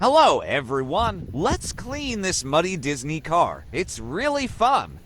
Hello, everyone. Let's clean this muddy Disney car. It's really fun.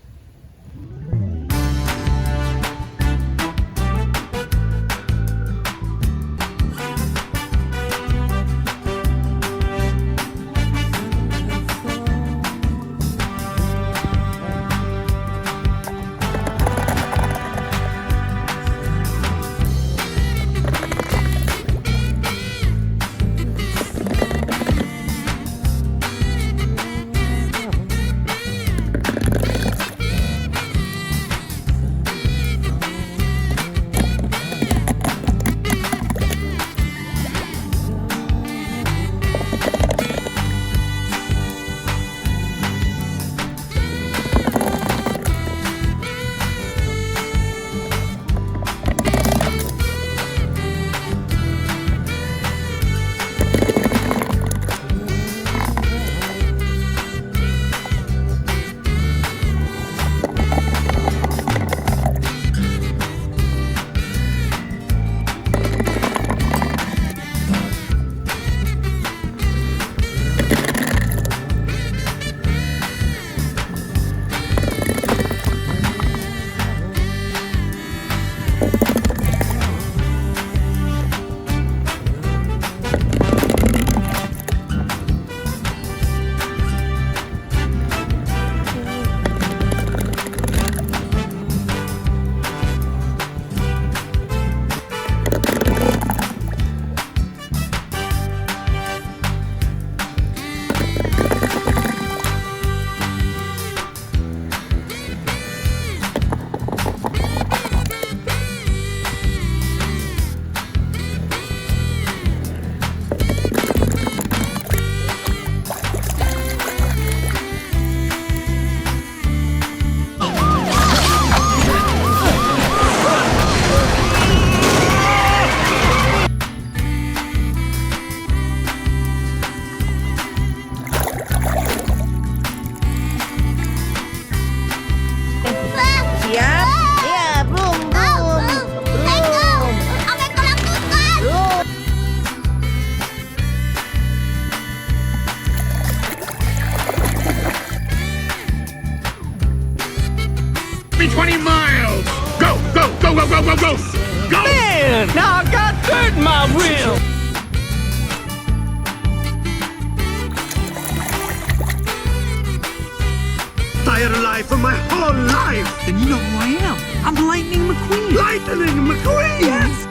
Go! Man, now I got dirt in my wheel! Tired of life for my whole life! Then you know who I am. I'm Lightning McQueen. Lightning McQueen! Yes!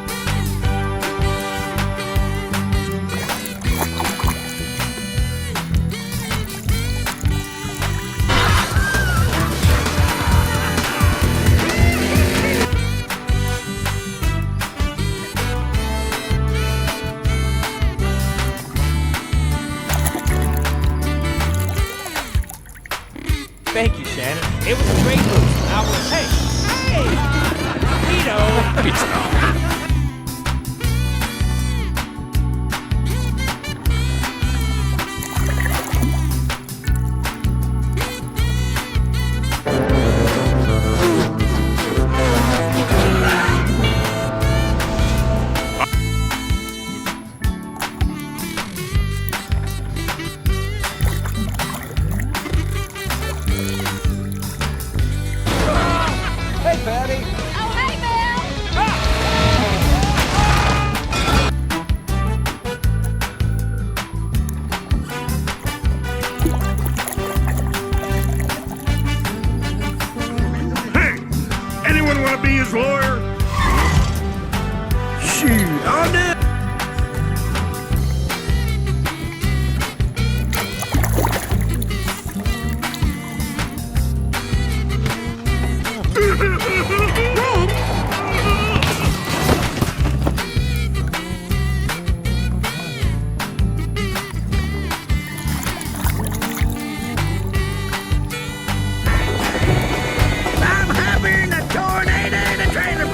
Thank you, Shannon. It was a great move. I was, hey, Vito. Hey, Patty. Oh, hey, Bill! Hey! Anyone want to be his lawyer? Shoot, I'll do it! I'm having a tornado in a trailer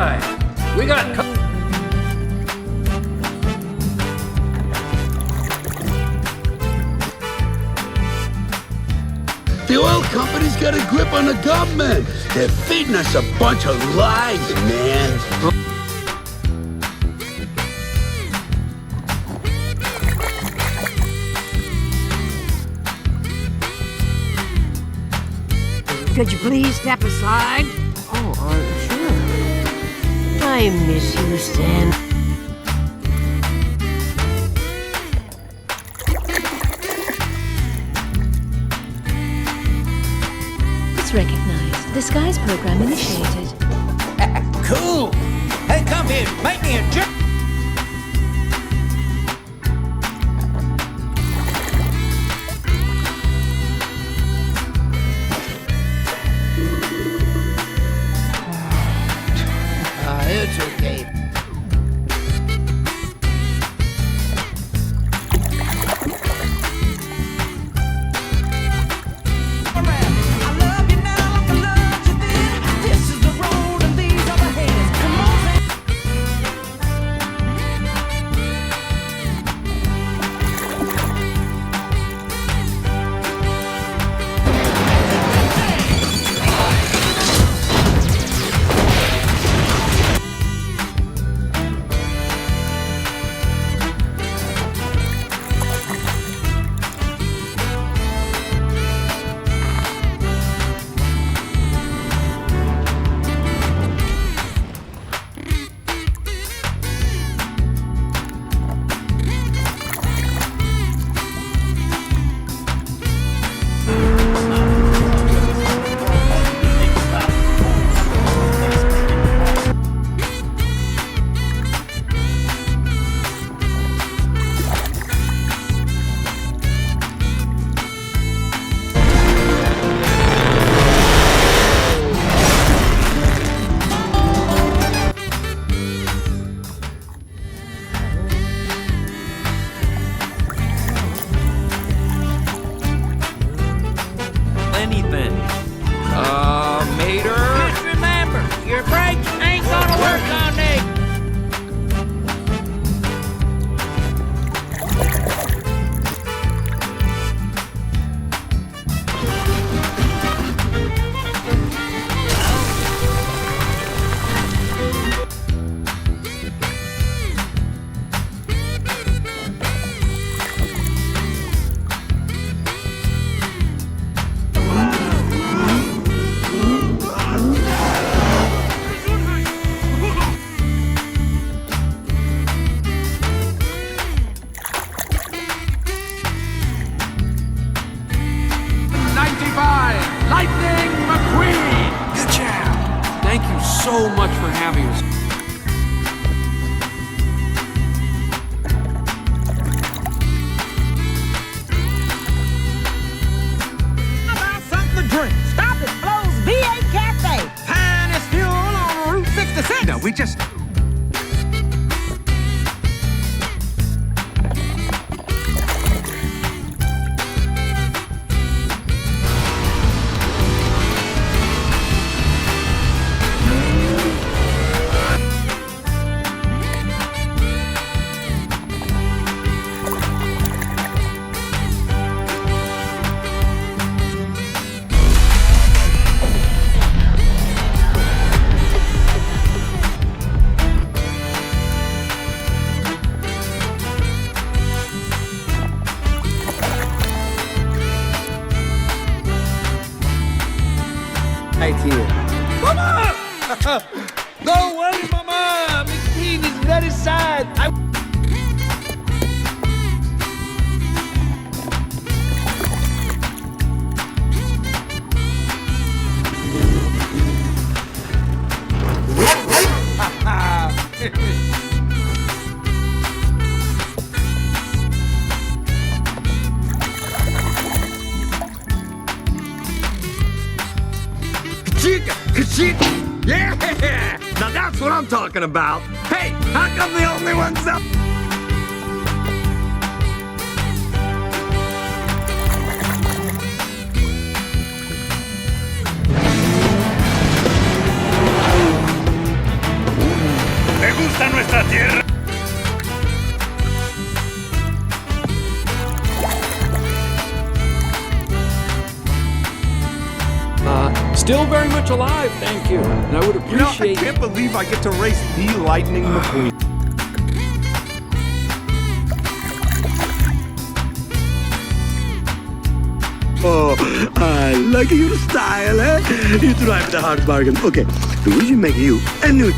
right. We got. The oil company's got a grip on the government. They're feeding us a bunch of lies, man. Could you please step aside? Sure. I miss you, Stan. It's recognized. Disguise program initiated. Cool. Hey, come here. Make me a jerk. It's okay. Lightning McQueen! Good job! Thank you so much for having us. How about something to drink? Stop at Flo's V8 Cafe. Finest fuel on Route 66. No, we just... Right here. Mama! Don't worry, Mama! McQueen is very sad. Yeah! Now that's what I'm talking about. Hey, how come the only ones up? Still very much alive, thank you. And I would You know, I appreciate can't believe I get to race the Lightning McQueen. Oh, I like your style, eh? You drive the hard bargain. Okay, we should make you a new